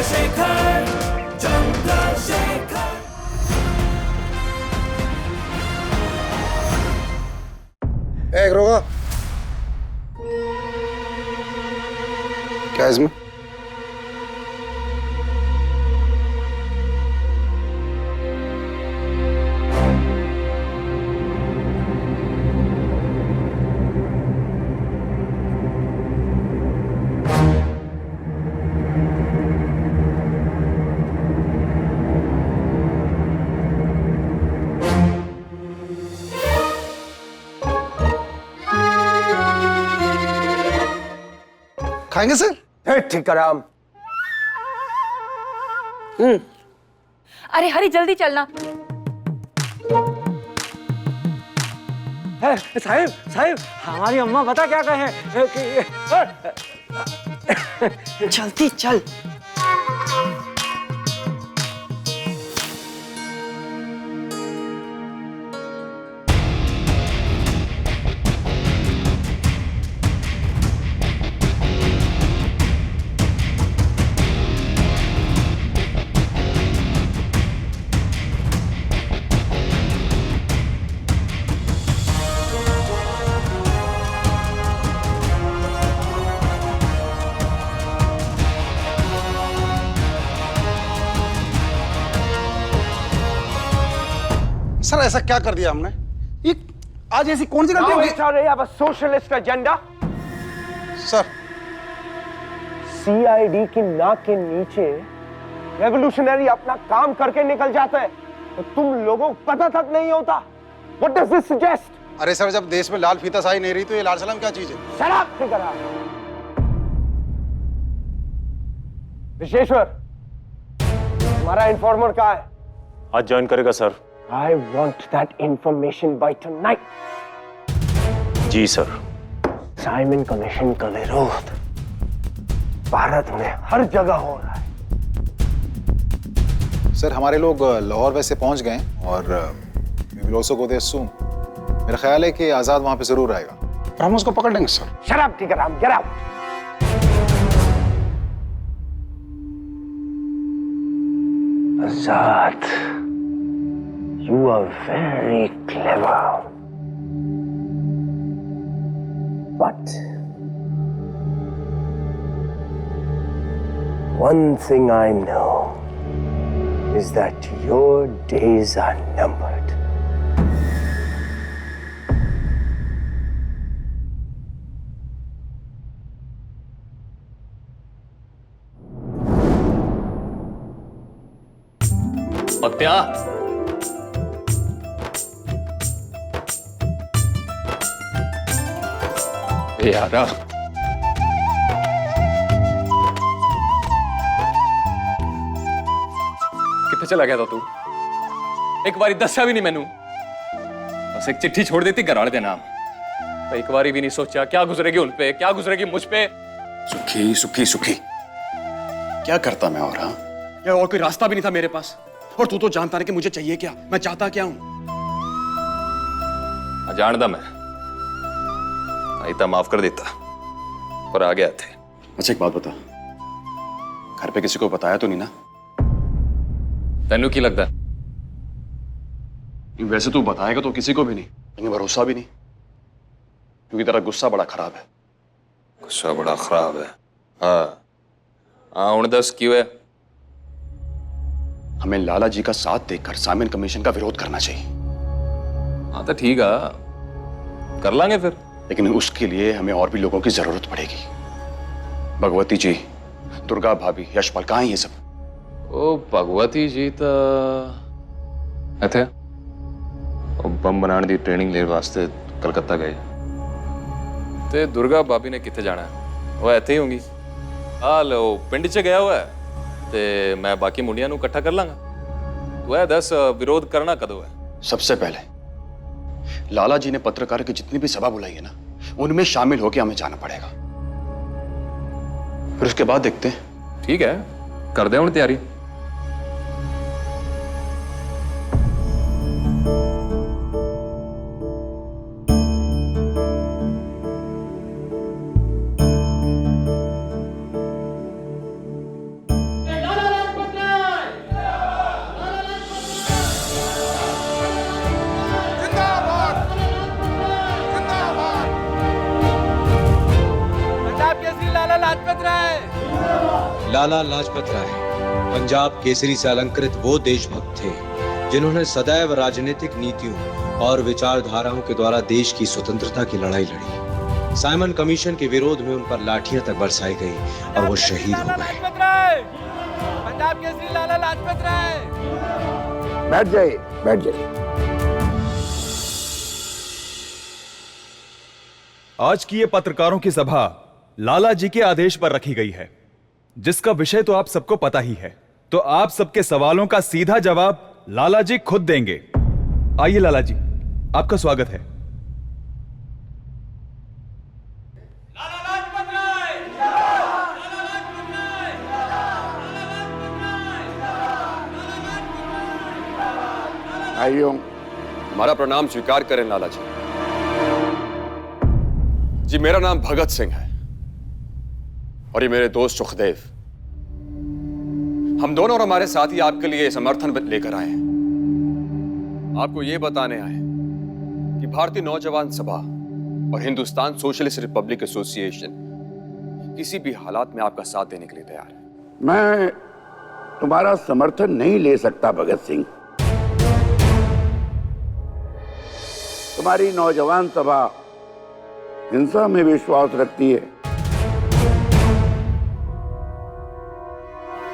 चंद्रशेखर चंद्रशेखर। एक रोका। क्या इसमें? खाएंगे सर? ठिकाराम। अरे हरी जल्दी चलना। साहिब साहिब, हमारी अम्मा बता क्या कहे कि जल्दी चल। सर ऐसा क्या कर दिया हमने? ये आज ऐसी कौन सी गलती होगी? Socialist agenda. सर सीआईडी की नाक के नीचे रेवोल्यूशनरी अपना काम करके निकल जाते हैं तो तुम लोगों को पता तक नहीं होता। What does this suggest? अरे सर, जब देश में लाल फीता साई नहीं रही तो ये लाल सलाम क्या चीज है? शराब ठिकारा। विशेश्वर, हमारा इन्फॉर्मर कहाँ है? आज ज्वाइन करेगा sir. I want that information by tonight. जी सर। साइमन कमीशन का विरोध भारत में हर जगह हो रहा है। सर हमारे लोग लाहौर वैसे पहुंच गए और we will also go there soon. मेरा ख्याल है कि आजाद वहां पे जरूर आएगा। पर हम उसको पकड़ लेंगे सर। शराब ठिकाराम, get out. Azad, you are very clever. But one thing I know is that your days are numbered. पत्या, यारा कितने चला गया था तू? एक बारी दस्या भी नहीं मैनू, बस एक चिट्ठी छोड़ देती घर वाले दे नाम। एक बारी भी नहीं सोचा क्या गुजरेगी उन पे, क्या गुजरेगी मुझ पे। सुखी सुखी सुखी, क्या करता मैं? और हाँ, यार और कोई रास्ता भी नहीं था मेरे पास, और तू तो जानता है कि मुझे चाहिए क्या, मैं चाहता क्या हूं। जानदा मैं आई था, माफ कर देता, पर आ गया थे। अच्छा एक बात बता, घर पे किसी को बताया तो नहीं ना? तेनू की लगता है? वैसे तू बताएगा तो किसी को भी नहीं, लेकिन भरोसा भी नहीं, क्योंकि तेरा गुस्सा बड़ा खराब है। गुस्सा बड़ा खराब है? हाँ हाँ, हुण दस क्यों है? हमें लाला जी का साथ देखकर साइमन कमीशन का विरोध करना चाहिए। हाँ तो ठीक है, कर लांगे फिर, लेकिन उसके लिए हमें और भी लोगों की जरूरत पड़ेगी। भगवती जी, दुर्गा भाभी, यशपाल, कहाँ है ये सब? ओ भगवती जी तो इत्थे बम बनाने दी ट्रेनिंग लेने वास्ते कलकत्ता गए, ते दुर्गा भाभी ने किथे जाना है? वो इत्थे ही होंगी। आ लो पिंड च गया हुआ है, ते मैं बाकी मुंडियां नू इकट्ठा कर लांगा। तू है दस, विरोध करना कदों है? सबसे पहले लाला जी ने पत्रकार की जितनी भी सभा बुलाई है ना, उनमें शामिल होकर हमें जाना पड़ेगा, फिर उसके बाद देखते हैं। ठीक है, कर दे हुण तैयारी। लाला लाजपत राय पंजाब केसरी से अलंकृत वो देशभक्त थे जिन्होंने सदैव राजनीतिक नीतियों और विचारधाराओं के द्वारा देश की स्वतंत्रता की लड़ाई लड़ी। साइमन कमीशन के विरोध में उन पर लाठियां तक बरसाई गई और वो शहीद हो गए। पंजाब केसरी लाला लाजपत राय। बैठ जाइए, बैठ जाइए। आज की ये पत्रकारों की सभा लाला जी के आदेश पर रखी गई है, जिसका विषय तो आप सबको पता ही है। तो आप सबके सवालों का सीधा जवाब लाला जी खुद देंगे। आइए लाला जी, आपका स्वागत है। भाइयों, हमारा प्रणाम स्वीकार करें लाला जी। जी, मेरा नाम भगत सिंह है और ये मेरे दोस्त सुखदेव। हम दोनों और हमारे साथी आपके लिए समर्थन लेकर आए हैं। आपको ये बताने आए हैं कि भारतीय नौजवान सभा और हिंदुस्तान सोशलिस्ट रिपब्लिक एसोसिएशन किसी भी हालात में आपका साथ देने के लिए तैयार है। मैं तुम्हारा समर्थन नहीं ले सकता भगत सिंह। तुम्हारी नौजवान सभा हिंसा में विश्वास रखती है।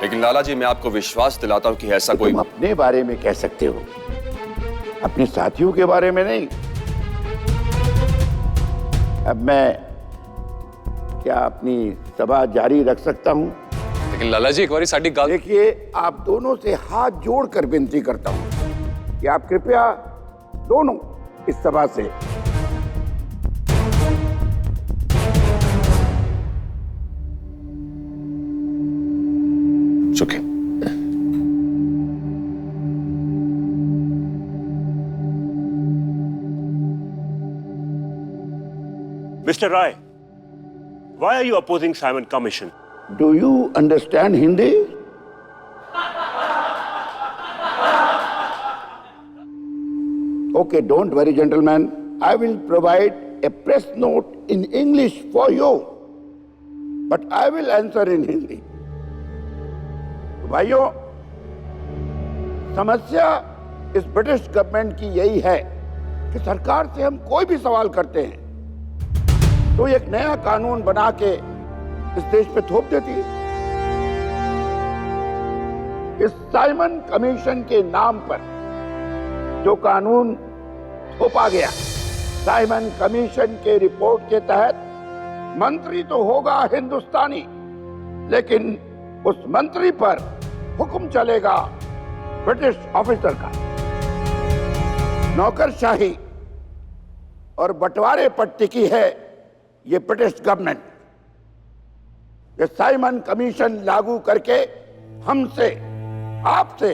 लेकिन लाला जी, मैं आपको विश्वास दिलाता हूं कि ऐसा कोई तुम अपने बारे में कह सकते हो, अपने साथियों के बारे में नहीं। अब मैं क्या अपनी सभा जारी रख सकता हूं? लेकिन लाला जी, एक बारी साडी गल। देखिए, आप दोनों से हाथ जोड़कर विनती करता हूं कि आप कृपया दोनों इस सभा से चुके। Mr. Rai, why are you opposing Simon Commission? Do you understand Hindi? Okay, don't worry, gentlemen. I will provide a press note in English for you, but I will answer in Hindi. भाइयों, समस्या इस British government की यही है कि सरकार से हम कोई भी सवाल करते हैं तो एक नया कानून बना के इस देश पे थोप देती है। इस साइमन कमीशन के नाम पर जो कानून थोपा गया, साइमन कमीशन के रिपोर्ट के तहत मंत्री तो होगा हिंदुस्तानी, लेकिन उस मंत्री पर हुक्म चलेगा ब्रिटिश ऑफिसर का। नौकरशाही और बंटवारे पर टिकी है ये ब्रिटिश गवर्नमेंट। ये साइमन कमीशन लागू करके हमसे, आपसे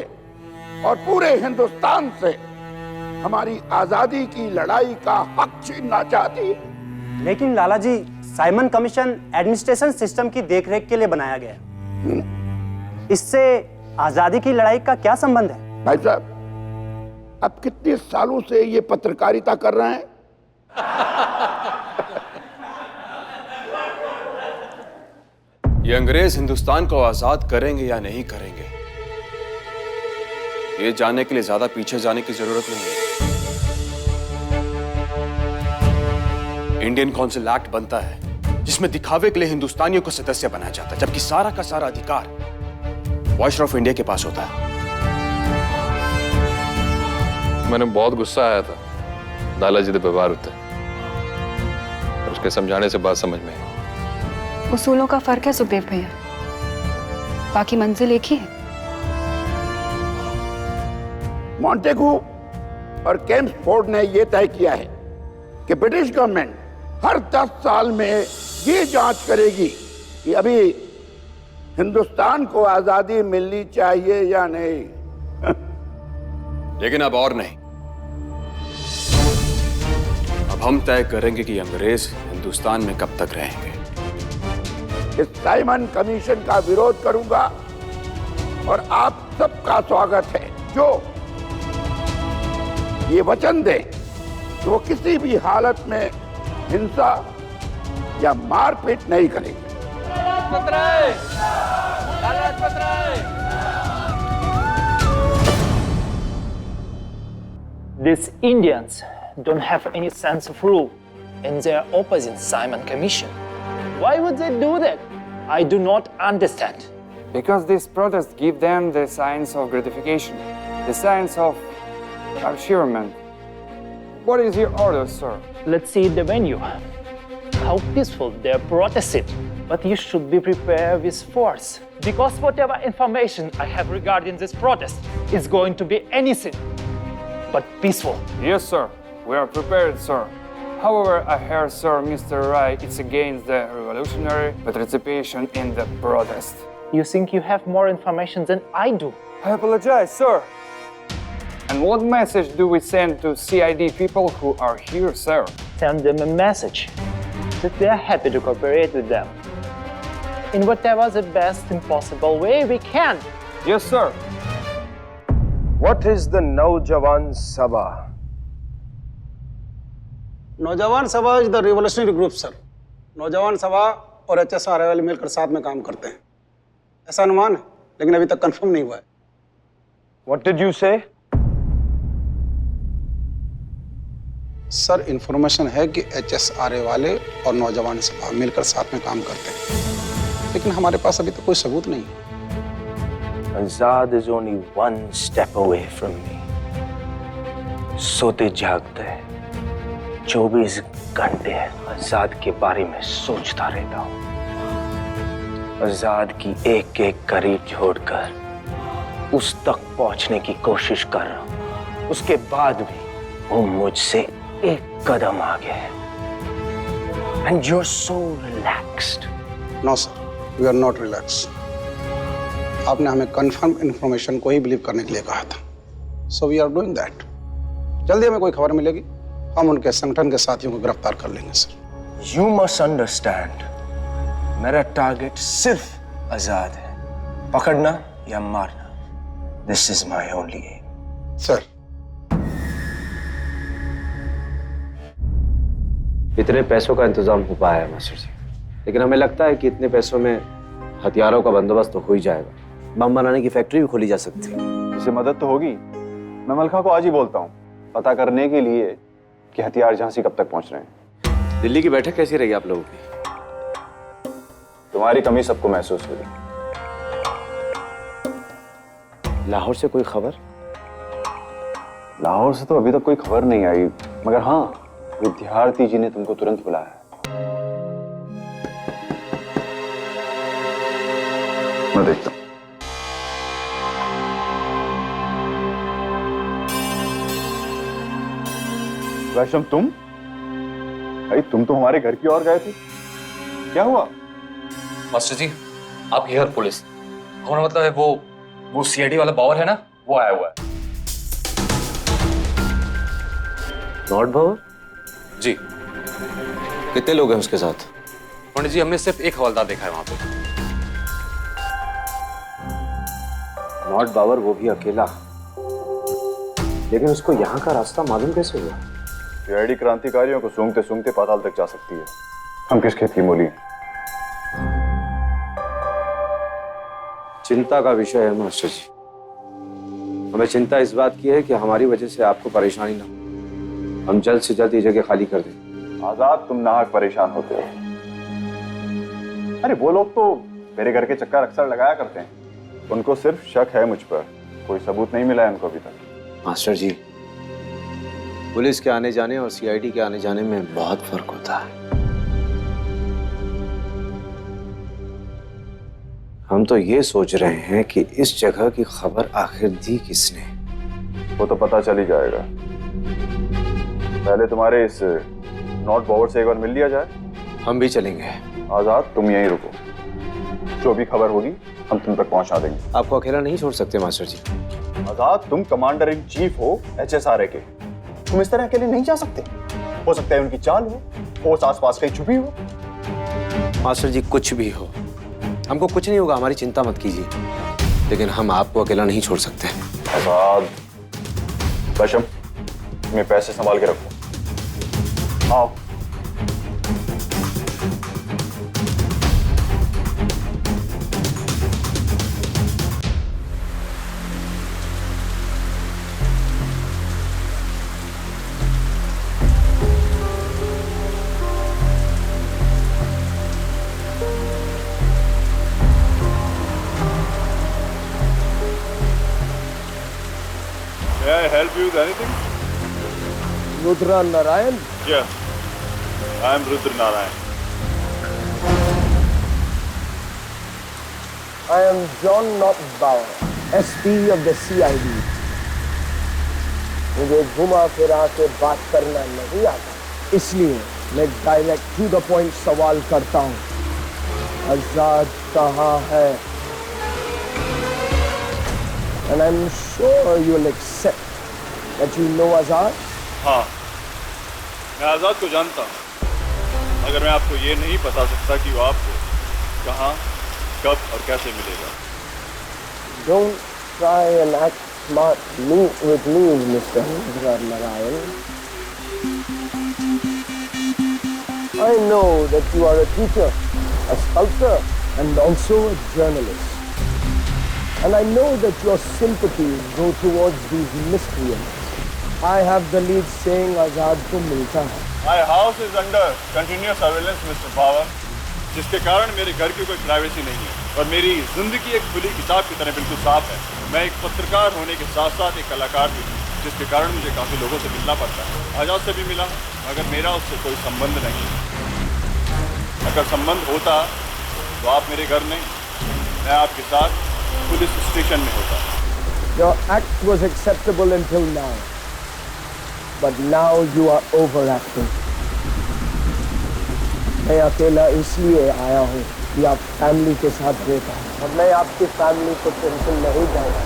और पूरे हिंदुस्तान से हमारी आजादी की लड़ाई का हक छीनना चाहती है। लेकिन लाला जी, साइमन कमीशन एडमिनिस्ट्रेशन सिस्टम की देखरेख के लिए बनाया गया है। इससे आजादी की लड़ाई का क्या संबंध है? भाई साहब, अब कितने सालों से ये पत्रकारिता कर रहे हैं? ये अंग्रेज हिंदुस्तान को आजाद करेंगे या नहीं करेंगे, ये जानने के लिए ज्यादा पीछे जाने की जरूरत नहीं है। इंडियन काउंसिल एक्ट बनता है जिसमें दिखावे के लिए हिंदुस्तानियों को सदस्य बनाया जाता है, जबकि सारा का सारा अधिकार वॉइस ऑफ इंडिया के पास होता है। मैंने बहुत गुस्सा आया था लाला जी के व्यवहार होते, उसके समझाने से बात समझ में आई। उसूलों का फर्क है सुखदेव भैया, बाकी मंजिल एक ही है। मॉन्टेगू और केम्सफोर्ड ने यह तय किया है कि ब्रिटिश गवर्नमेंट हर 10 साल में ये जांच करेगी कि अभी हिंदुस्तान को आजादी मिलनी चाहिए या नहीं। लेकिन अब और नहीं, अब हम तय करेंगे कि अंग्रेज हिंदुस्तान में कब तक रहेंगे। इस साइमन कमीशन का विरोध करूंगा और आप सबका स्वागत है जो ये वचन दें कि वो किसी भी हालत में हिंसा या मारपीट नहीं करेंगे। Lajpat Rai, Lala Lajpat Rai. These Indians don't have any sense of rule, and they are opposing Simon Commission. Why would they do that? I do not understand. Because these protests give them the signs of gratification, the signs of assurement. What is your order, sir? Let's see the venue. How peaceful they're protesting. But you should be prepared with force. Because whatever information I have regarding this protest is going to be anything but peaceful. Yes, sir. We are prepared, sir. However, I heard, sir, Mr. Rai, it's against the revolutionary participation in the protest. You think you have more information than I do? I apologize, sir. And what message do we send to CID people who are here, sir? Send them a message that we are happy to cooperate with them in whatever the best possible way we can. Yes, sir. What is the Naujawan Sabha? नौजवान सभा is the revolutionary group sir. नौजवान सभा और HSRL मिलकर साथ में काम करते हैं, ऐसा अनुमान है, लेकिन अभी तक कंफर्म नहीं हुआ है। What did you say? Sir information है कि HSRA वाले और नौजवान सभा मिलकर साथ में काम करते हैं, लेकिन हमारे पास अभी तक कोई सबूत नहीं है। Azad is only one step away from me. सोते जागते 24 घंटे आजाद के बारे में सोचता रहता हूँ। आजाद की एक एक कड़ी छोड़कर उस तक पहुंचने की कोशिश कर रहा हूँ। उसके बाद भी वो मुझसे एक कदम आगे है। And you're so relaxed. No sir, we are not relax. आपने हमें कंफर्म इंफॉर्मेशन को ही बिलीव करने के लिए कहा था, so we are doing that. जल्दी हमें कोई खबर मिलेगी, हम उनके संगठन के साथियों को गिरफ्तार कर लेंगे सर। You must understand, मेरा टारगेट सिर्फ आजाद है, पकड़ना या मारना। This is my only aim. Sir, इतने पैसों का इंतजाम हो पाया है मास्टर जी, लेकिन हमें लगता है कि इतने पैसों में हथियारों का बंदोबस्त तो हो ही जाएगा। बम बनाने की फैक्ट्री भी खोली जा सकती है। इससे मदद तो होगी। मैं मलखा को आज ही बोलता हूँ, पता करने के लिए कि हथियार झांसी कब तक पहुंच रहे हैं। दिल्ली की बैठक कैसी रही आप लोगों की? तुम्हारी कमी सबको महसूस हुई। लाहौर से कोई खबर? लाहौर से तो अभी तक कोई खबर नहीं आई, मगर हाँ, विद्यार्थी जी ने तुमको तुरंत बुलाया। मैं देखता हूं। वैशम, तुम? भाई तुम तो हमारे घर की ओर गए थे, क्या हुआ? मास्टर जी, आप हेयर पुलिस, हमारा मतलब है वो CID वाला बावर है ना, वो आया हुआ है। नॉट बावर? जी। कितने लोग हैं उसके साथ? पंडित जी, हमने सिर्फ एक हवलदार देखा है वहां पे। नॉट बावर, वो भी अकेला, लेकिन उसको यहाँ का रास्ता मालूम कैसे हुआ? CID क्रांतिकारियों को सूंघते सूंघते पाताल तक जा सकती है। हम किस खेत की मूली हैं? चिंता का विषय है मास्टर जी। हमें चिंता इस बात की है कि हमारी वजह से आपको परेशानी ना हो। हम जल्द से जल्द ये जगह खाली कर दें। आजाद, तुम नाहक परेशान होते हो। अरे वो लोग तो मेरे घर के चक्कर अक्सर लगाया करते हैं। उनको सिर्फ शक है मुझ पर, कोई सबूत नहीं मिला है उनको अभी तक। मास्टर जी, पुलिस के आने जाने और CID के आने जाने में बहुत फर्क होता है। हम तो ये सोच रहे हैं कि इस जगह की खबर आखिर दी किसने। वो तो पता चल ही जाएगा। पहले तुम्हारे इस नॉट बावर से एक बार मिल लिया जाए। हम भी चलेंगे। आजाद, तुम यहीं रुको, जो भी खबर होगी हम तुम तक पहुंचा देंगे। आपको अकेला नहीं छोड़ सकते मास्टर जी। आजाद, तुम कमांडर इन चीफ हो HSRA के, तुम इस तरह अकेले नहीं जा सकते। हो सकता है उनकी चाल हो, फोर्स आसपास कहीं छुपी हो। मास्टर जी, कुछ भी हो, हमको कुछ नहीं होगा, हमारी चिंता मत कीजिए, लेकिन हम आपको अकेला नहीं छोड़ सकते। आजाद, वैशम, तुम्हें पैसे संभाल के रखो। आओ। May I help you with anything? Rudra Narayan? Yeah, I am Rudra Narayan. I am John Bauer, SP of the CID. मुझे घुमा फिरा के बात करना नहीं आता, इसलिए मैं डायरेक्ट टू द पॉइंट सवाल करता हूँ। आजाद कहाँ है? And I'm sure you'll accept that you know Azad. हाँ, मैं आजाद को जानता हूँ, मगर मैं आपको ये नहीं बता सकता कि वो आपको कहाँ, कब और कैसे मिलेगा। Don't try and act smart with me, Mr. Narayan. I know that you are a teacher, a sculptor, and also a journalist. And I know that your sympathies go towards these miscreants. I have the lead saying Azad ko milta hai. My house is under continuous surveillance, Mr. Bauer, जिसके कारण मेरे घर की कोई privacy नहीं है और मेरी जिंदगी एक खुली किताब की तरह बिल्कुल साफ है। मैं एक पत्रकार होने के साथ साथ एक कलाकार भी हूँ, जिसके कारण मुझे काफ़ी लोगों से मिलना पड़ता है। आजाद से भी मिला, मगर मेरा उससे कोई संबंध नहीं है। अगर संबंध होता तो आप मेरे घर नहीं, मैं आपके साथ पुलिस स्टेशन में होता। Your act was acceptable until now, but now you are overacting. मैं अकेला इसलिए आया हूँ कि आप फैमिली के साथ रहता हूँ और मैं आपकी फैमिली को टेंशन नहीं दूंगा।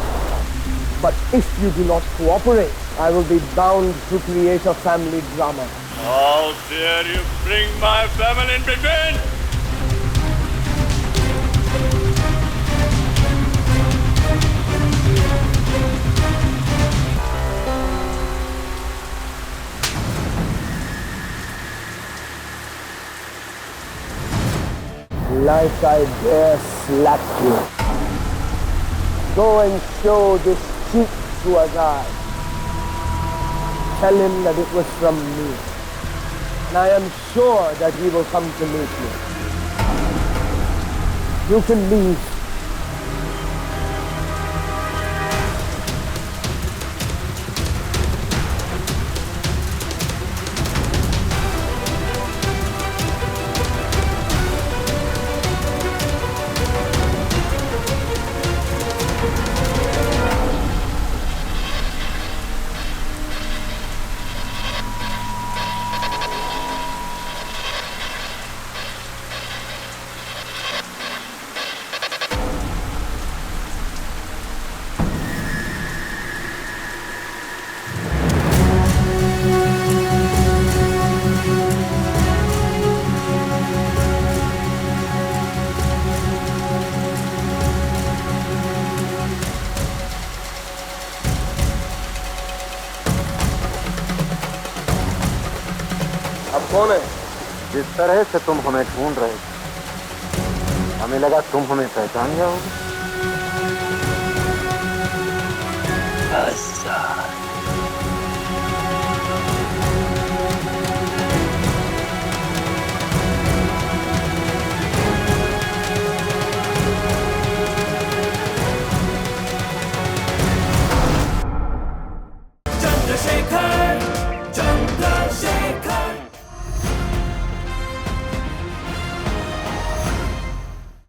But if you do not cooperate, I will be bound to create a family drama. How dare you bring my family in between? Like I dare slap you. Go and show this cheek to Azad. Tell him that it was from me. And I am sure that he will come to meet you. You can leave. कौन है? जिस तरह से तुम हमें ढूंढ रहे थे, हमें लगा तुम हमें पहचान जाओगे।